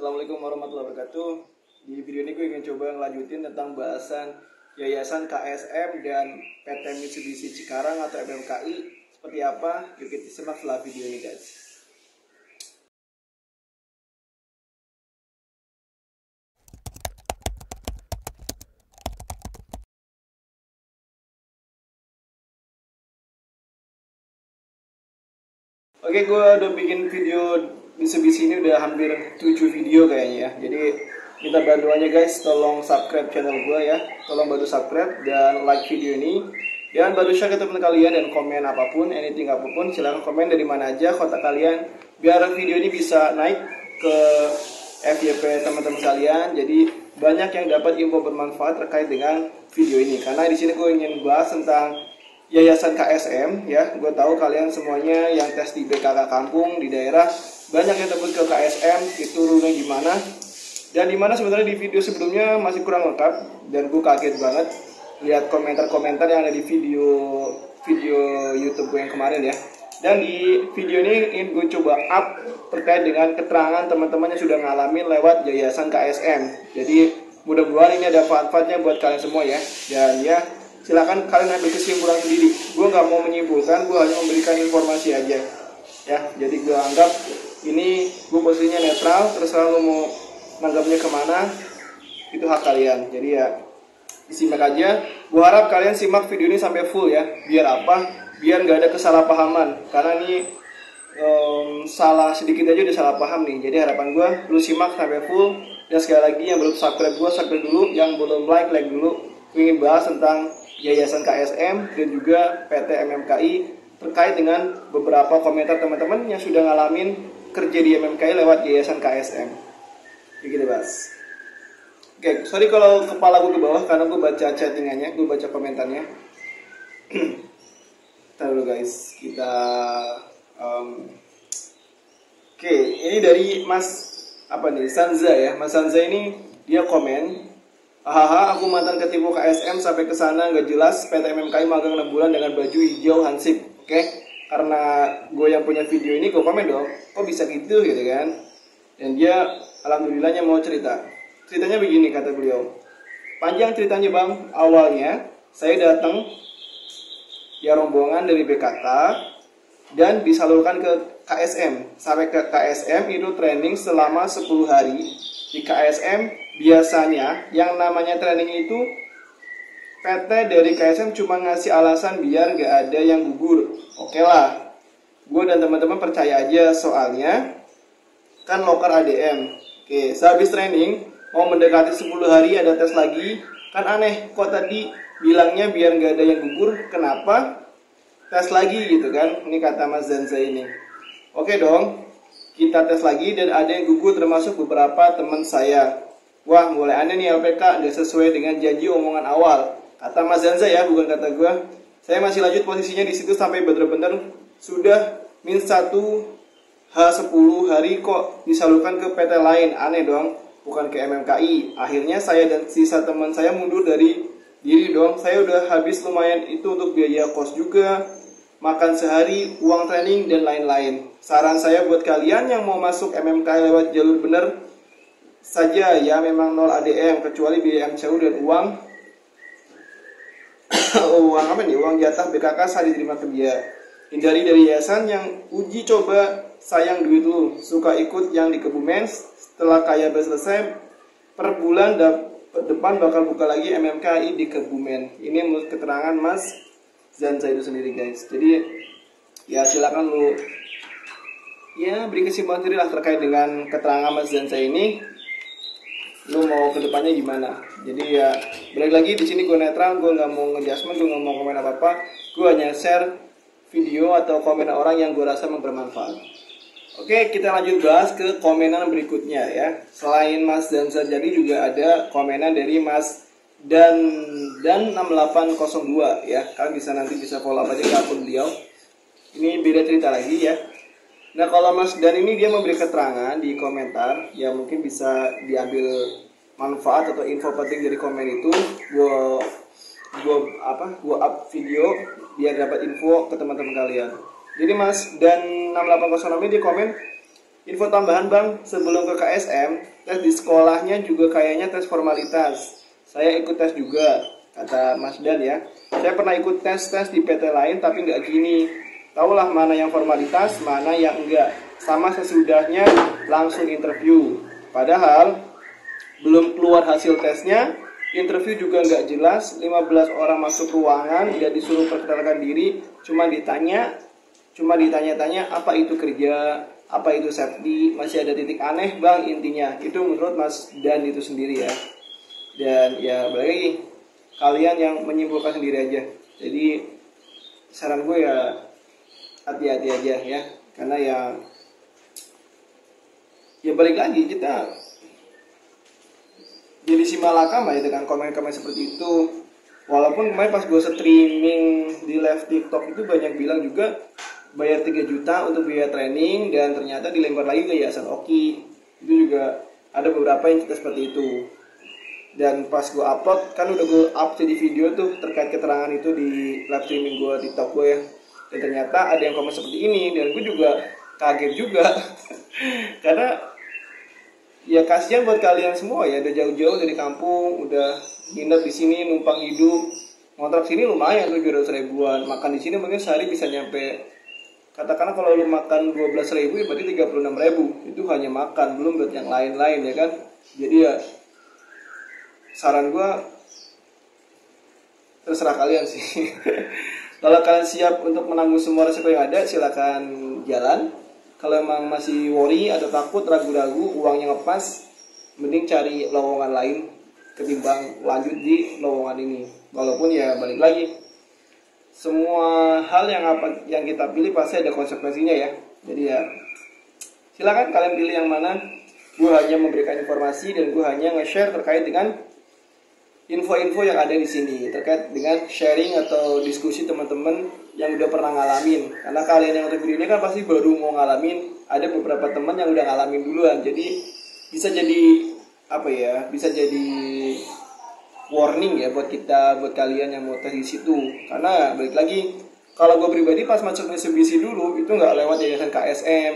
Assalamualaikum warahmatullahi wabarakatuh. Di video ini gue ingin coba ngelanjutin tentang bahasan Yayasan KSM dan PT Mitsubishi Cikarang atau MMKI seperti apa. Yuk kita simak setelah video ini guys. Oke, gue udah bikin video Mitsubishi ini udah hampir 7 video kayaknya ya. Jadi minta bantuannya guys, tolong subscribe channel gue ya. Tolong bantu subscribe dan like video ini. Dan baru share ke teman kalian dan komen apapun, anything apapun. Silahkan komen dari mana aja kota kalian. Biar video ini bisa naik ke FYP teman-teman kalian. Jadi banyak yang dapat info bermanfaat terkait dengan video ini. Karena di sini gue ingin bahas tentang Yayasan KSM ya, gue tahu kalian semuanya yang tes di BKK kampung di daerah banyak yang tebus ke KSM, itu rulenya gimana dan dimana sebenarnya di video sebelumnya masih kurang lengkap dan gue kaget banget lihat komentar-komentar yang ada di video YouTube gue yang kemarin ya. Dan di video ini ingin gue coba up terkait dengan keterangan teman-teman yang sudah ngalamin lewat Yayasan KSM. Jadi mudah-mudahan ini ada manfaatnya buat kalian semua ya. Dan ya silakan kalian ambil kesimpulan sendiri. Gue nggak mau menyimpulkan, gue hanya memberikan informasi aja. Ya, jadi gue anggap ini gue posisinya netral. Terserah lo mau nanggapnya kemana, itu hak kalian. Jadi ya disimak aja. Gue harap kalian simak video ini sampai full ya. Biar apa? Biar nggak ada kesalahpahaman. Karena ini salah sedikit aja udah salah paham nih. Jadi harapan gue lu simak sampai full. Dan sekali lagi yang belum subscribe gue subscribe dulu. Yang belum like dulu. Gue ingin bahas tentang Yayasan KSM dan juga PT MMKI terkait dengan beberapa komentar teman-teman yang sudah ngalamin kerja di MMKI lewat Yayasan KSM. Begitu Bas. Oke, sorry kalau kepala gue ke bawah karena gue baca chattingannya, gue baca komentarnya. Ntar dulu guys, kita Oke, ini dari Mas Sanza ya. Mas Sanza ini dia komen, hahaha, aku mantan ketipu KSM sampai ke sana nggak jelas. PT MMKI magang 6 bulan dengan baju hijau hansip. Oke, karena gue yang punya video ini gue komen dong, kok bisa gitu kan. Dan dia alhamdulillahnya mau cerita. Ceritanya begini kata beliau. Panjang ceritanya bang, awalnya saya datang ya rombongan dari BKK dan disalurkan ke KSM. Sampai ke KSM itu training selama 10 hari. Di KSM biasanya yang namanya training itu PT dari KSM cuma ngasih alasan biar gak ada yang gugur. Oke lah, gue dan teman-teman percaya aja soalnya kan loker ADM. Oke, sehabis training mau mendekati 10 hari ada tes lagi. Kan aneh, kok tadi bilangnya biar gak ada yang gugur, kenapa tes lagi gitu kan. Ini kata Mas Zanza ini. Oke dong, kita tes lagi dan ada yang gugur termasuk beberapa teman saya. Wah, mulai aneh nih LPK, udah sesuai dengan janji omongan awal. Kata Mas Zanza ya, bukan kata gue. Saya masih lanjut posisinya di situ sampai bener-bener sudah min 1 H10 hari kok disalurkan ke PT lain. Aneh dong, bukan ke MMKI. Akhirnya saya dan sisa teman saya mundur dari diri dong. Saya udah habis lumayan itu untuk biaya kos juga, makan sehari, uang training, dan lain-lain. Saran saya buat kalian yang mau masuk MMKI lewat jalur bener saja ya, memang 0 ADM kecuali biaya MCU dan uang uang jatah BKK saat diterima kerja. Hindari dari yayasan yang uji coba sayang duit lu, suka ikut yang di Kebumen. Setelah kaya selesai per bulan depan bakal buka lagi MMKI di Kebumen. Ini menurut keterangan Mas Zanza itu sendiri guys. Jadi ya silakan lu ya beri kesimpulan sendiri lah terkait dengan keterangan Mas Zanza ini. Lu mau kedepannya gimana? Jadi ya balik lagi di sini gue netral, gue nggak mau ngejudgement, gue nggak mau komen apa-apa. Gue hanya share video atau komentar orang yang gue rasa bermanfaat. Oke, kita lanjut bahas ke komenan berikutnya ya. Selain Mas Zanza jadi juga ada komenan dari Mas dan 6802 ya. Kalian bisa follow apa aja ke akun beliau. Ini beda cerita lagi ya. Nah kalau Mas Dan ini dia memberi keterangan di komentar ya, mungkin bisa diambil manfaat atau info penting dari komen itu. Gue up video biar dapat info ke teman-teman kalian. Jadi Mas Dan 6806 ini dia komen, Info tambahan bang, sebelum ke KSM, tes di sekolahnya juga kayaknya tes formalitas. Saya ikut tes juga, kata Mas Dan ya. Saya pernah ikut tes-tes di PT lain tapi nggak gini. Tahulah mana yang formalitas, mana yang enggak. Sama sesudahnya langsung interview. Padahal belum keluar hasil tesnya, interview juga nggak jelas, 15 orang masuk ruangan, nggak disuruh perkenalkan diri, cuma ditanya-tanya apa itu kerja, apa itu safety, masih ada titik aneh bang intinya. Itu menurut Mas Dan itu sendiri ya. Dan ya balik lagi, kalian yang menyimpulkan sendiri aja. Jadi saran gue ya hati-hati aja ya, karena ya balik lagi kita jadi si malakama ya dengan komen-komen seperti itu. Walaupun kemarin pas gue streaming di live TikTok itu banyak bilang juga bayar 3 juta untuk biaya training dan ternyata dilempar lagi ke Yayasan Oki. Itu juga ada beberapa yang cerita seperti itu. Dan pas gue upload, kan udah gue up jadi video tuh terkait keterangan itu di live streaming gue TikTok gue ya. Dan ternyata ada yang komen seperti ini dan gue juga kaget juga. Karena ya kasihan buat kalian semua ya, udah jauh-jauh dari kampung, udah nginep di sini, numpang hidup, ngontrak sini lumayan tuh 200 ribuan, makan di sini mungkin sehari bisa nyampe, katakanlah kalau lu makan 12 ribu ya berarti 36 ribu, itu hanya makan, belum buat yang lain-lain ya kan. Jadi ya saran gua terserah kalian sih. Kalau kalian siap untuk menanggung semua resiko yang ada, silakan jalan. Kalau emang masih worry atau takut, ragu-ragu, uangnya ngepas, mending cari lowongan lain ketimbang lanjut di lowongan ini. Walaupun ya balik lagi, semua hal yang kita pilih pasti ada konsekuensinya ya. Jadi ya silakan kalian pilih yang mana. Gue hanya memberikan informasi dan gue hanya nge-share terkait dengan info-info yang ada di sini, terkait dengan sharing atau diskusi teman-teman yang udah pernah ngalamin. Karena kalian yang nonton video ini kan pasti baru mau ngalamin, ada beberapa teman yang udah ngalamin duluan. Jadi bisa jadi apa ya? Bisa jadi warning ya buat kita, buat kalian yang mau tes di situ. Karena balik lagi, kalau gue pribadi pas masuk Mitsubishi dulu itu nggak lewat yayasan KSM,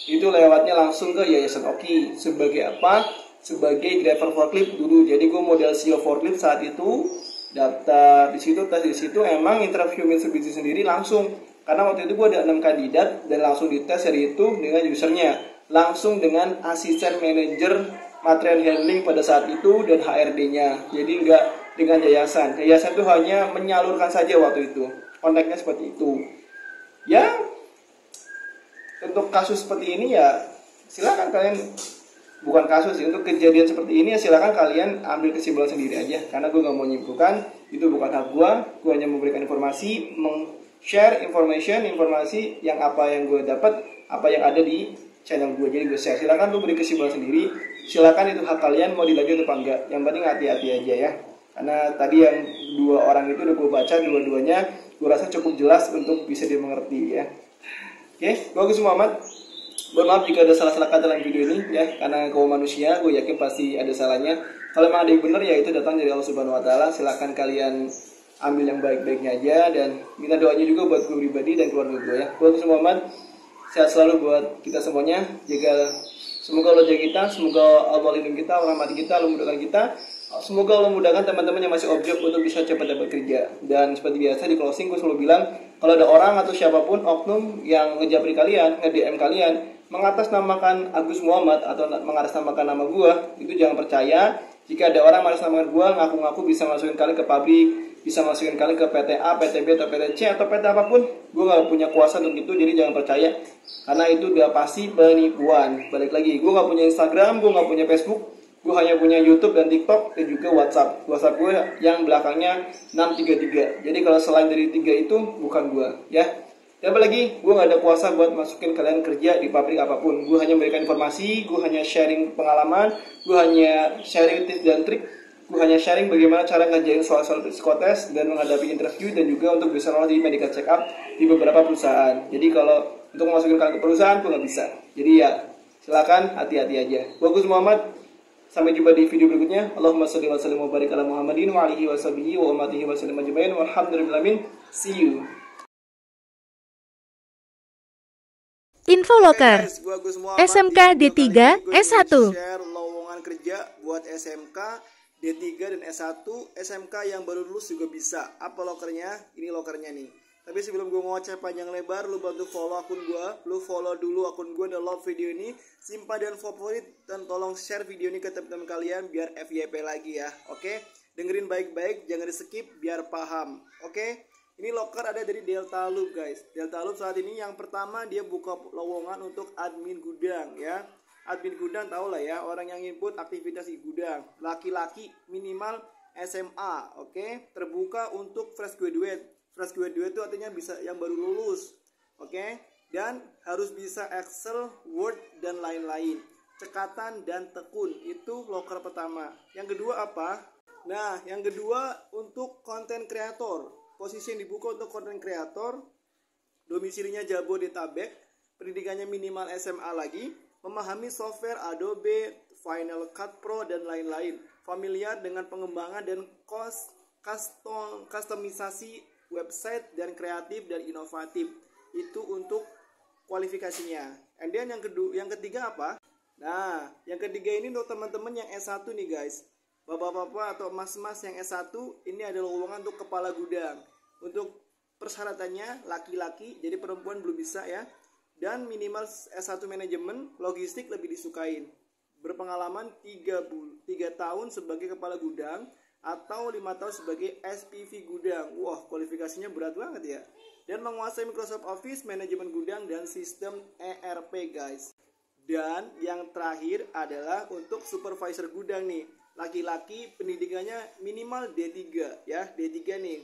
itu lewatnya langsung ke Yayasan Oki. Sebagai apa? Sebagai driver forklift dulu. Jadi gue model CEO forklift saat itu, daftar di situ, tes di situ, emang interview Mitsubishi sendiri langsung. Karena waktu itu gue ada 6 kandidat dan langsung dites hari itu dengan usernya, langsung dengan asisten manajer material handling pada saat itu dan HRD-nya. Jadi nggak dengan yayasan. Yayasan itu hanya menyalurkan saja waktu itu. Kontaknya seperti itu. Ya, untuk kasus seperti ini ya silakan kalian, bukan kasus sih, untuk kejadian seperti ini ya silakan kalian ambil kesimpulan sendiri aja. Karena gue nggak mau nyimpulkan, itu bukan hak gue hanya memberikan informasi, share informasi yang apa yang gue dapat, apa yang ada di channel gue, jadi gue share. Silakan lu beri kesimpulan sendiri, silakan itu hak kalian mau dilanjut atau enggak. Yang penting hati-hati aja ya, karena tadi yang 2 orang itu udah gue baca dua-duanya, gue rasa cukup jelas untuk bisa dimengerti ya. Oke, gue Agus Muhammad. Mohon maaf jika ada salah-salah kata dalam video ini ya, karena kaum manusia, gue yakin pasti ada salahnya. Kalau memang ada yang benar ya itu datang dari Allah Subhanahu Wa Taala. Silakan kalian ambil yang baik-baiknya aja dan minta doanya juga buat gue pribadi dan keluarga gue ya. Gue Agus Muhammad, sehat selalu buat kita semuanya. Semoga Allah jaga kita, semoga Allah lindungi kita, Allah rahmati kita, Allah mudahkan kita. Semoga Allah mudahkan teman-teman yang masih objek untuk bisa cepat dapat kerja. Dan seperti biasa di closing gue selalu bilang, kalau ada orang atau siapapun oknum yang ngejapri kalian, nge-DM kalian, mengatasnamakan Agus Muhammad atau mengatasnamakan nama gue, itu jangan percaya. Jika ada orang mengatasnamakan gue, ngaku-ngaku bisa masukin kalian ke pabrik, bisa masukin kalian ke PT A, PT B, atau PT C, atau PT apapun, gue gak punya kuasa untuk itu, jadi jangan percaya. Karena itu udah pasti penipuan. Balik lagi, gue gak punya Instagram, gue gak punya Facebook, gue hanya punya YouTube dan TikTok dan juga WhatsApp. WhatsApp gue yang belakangnya 633. Jadi kalau selain dari 3 itu bukan gue ya. Dan apalagi gue gak ada kuasa buat masukin kalian kerja di pabrik apapun. Gue hanya memberikan informasi, gue hanya sharing pengalaman, gue hanya sharing tips dan trik, gue hanya sharing bagaimana cara ngerjain soal-soal psikotes dan menghadapi interview, dan juga untuk bisa lolos di medical check up di beberapa perusahaan. Jadi kalau untuk masukin kalian ke perusahaan gue gak bisa. Jadi ya silakan hati-hati aja. Gue Agus Muhammad. Sampai jumpa di video berikutnya. Allahumma shalli wa sallim wa barik ala Muhammadin wa alihi wa sahbihi wa ummatihi wa sallim ajma'in. Walhamdulillahi. See you. Info Loker, Guys, gua Agus Muhammad. SMK Di video D3 kali ini gua S1. ingin share lowongan kerja buat SMK D3 dan S1. SMK yang baru lulus juga bisa. Apa lokernya? Ini lokernya nih. Tapi sebelum gue ngoceh panjang lebar, lu bantu follow akun gue. Lu follow dulu akun gue dan love video ini, simpan dan favorit, dan tolong share video ini ke teman-teman kalian biar FYP lagi ya. Oke? Dengerin baik-baik, jangan di skip biar paham. Oke? Ini loker ada dari Delta Loop guys. Delta Loop saat ini yang pertama dia buka lowongan untuk admin gudang ya. Admin gudang tau lah ya, orang yang input aktivitas di gudang. Laki-laki minimal SMA, oke? Terbuka untuk fresh graduate. Fresh graduate itu artinya bisa yang baru lulus, oke? Dan harus bisa Excel, Word, dan lain-lain. Cekatan dan tekun, itu loker pertama. Yang kedua apa? Nah, yang kedua untuk content creator. Posisi yang dibuka untuk content creator, domisilinya Jabodetabek, pendidikannya minimal SMA lagi, memahami software Adobe, Final Cut Pro, dan lain-lain. Familiar dengan pengembangan dan customisasi website dan kreatif dan inovatif. Itu untuk kualifikasinya. And then yang ketiga apa? Nah, yang ketiga ini untuk teman-teman yang S1 nih guys. Bapak-bapak atau mas-mas yang S1, ini ada lowongan untuk kepala gudang. Untuk persyaratannya laki-laki, jadi perempuan belum bisa ya. Dan minimal S1 manajemen, logistik lebih disukain. Berpengalaman 3 tahun sebagai kepala gudang atau 5 tahun sebagai SPV gudang. Wah, kualifikasinya berat banget ya. Dan menguasai Microsoft Office, manajemen gudang, dan sistem ERP guys. Dan yang terakhir adalah untuk supervisor gudang nih. Laki-laki pendidikannya minimal D3 ya, D3 nih.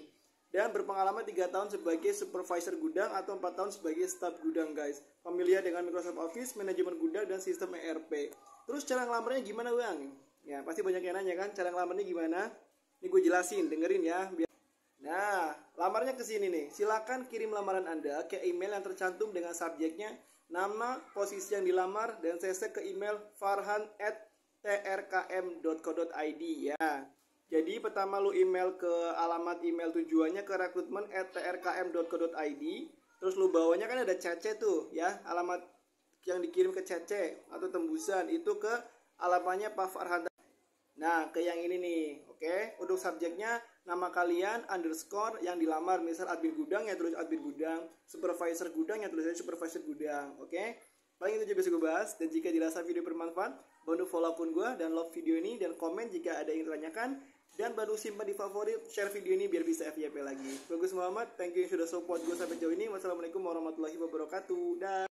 Dan berpengalaman 3 tahun sebagai supervisor gudang atau 4 tahun sebagai staff gudang guys. Familiar dengan Microsoft Office, manajemen gudang, dan sistem ERP. Terus cara ngelamarnya gimana bang? Ya pasti banyak yang nanya kan, cara ngelamarnya gimana? Ini gue jelasin, dengerin ya. Nah, lamarnya ke sini nih. Silakan kirim lamaran Anda ke email yang tercantum dengan subjeknya, nama, posisi yang dilamar, dan CC ke email farhan@trkm.co.id ya. Jadi pertama lu email ke alamat email tujuannya ke recruitment@trkm.co.id. Terus lu bawanya kan ada CC tuh ya, alamat yang dikirim ke CC atau tembusan itu ke alamatnya Pak Farhan. Nah, ke yang ini nih, oke. Untuk subjeknya, nama kalian, underscore, yang dilamar. Misal admin gudang, ya tulis admin gudang. Supervisor gudang, ya tulis supervisor gudang, oke. Paling itu aja bisa gue bahas. Dan jika dirasa video bermanfaat, bantu follow akun gue dan love video ini. Dan komen jika ada yang ditanyakan. Dan bantu simpan di favorit, share video ini biar bisa FYP lagi. Bagus Muhammad, thank you yang sudah support gue sampai jauh ini. Wassalamualaikum warahmatullahi wabarakatuh. Dan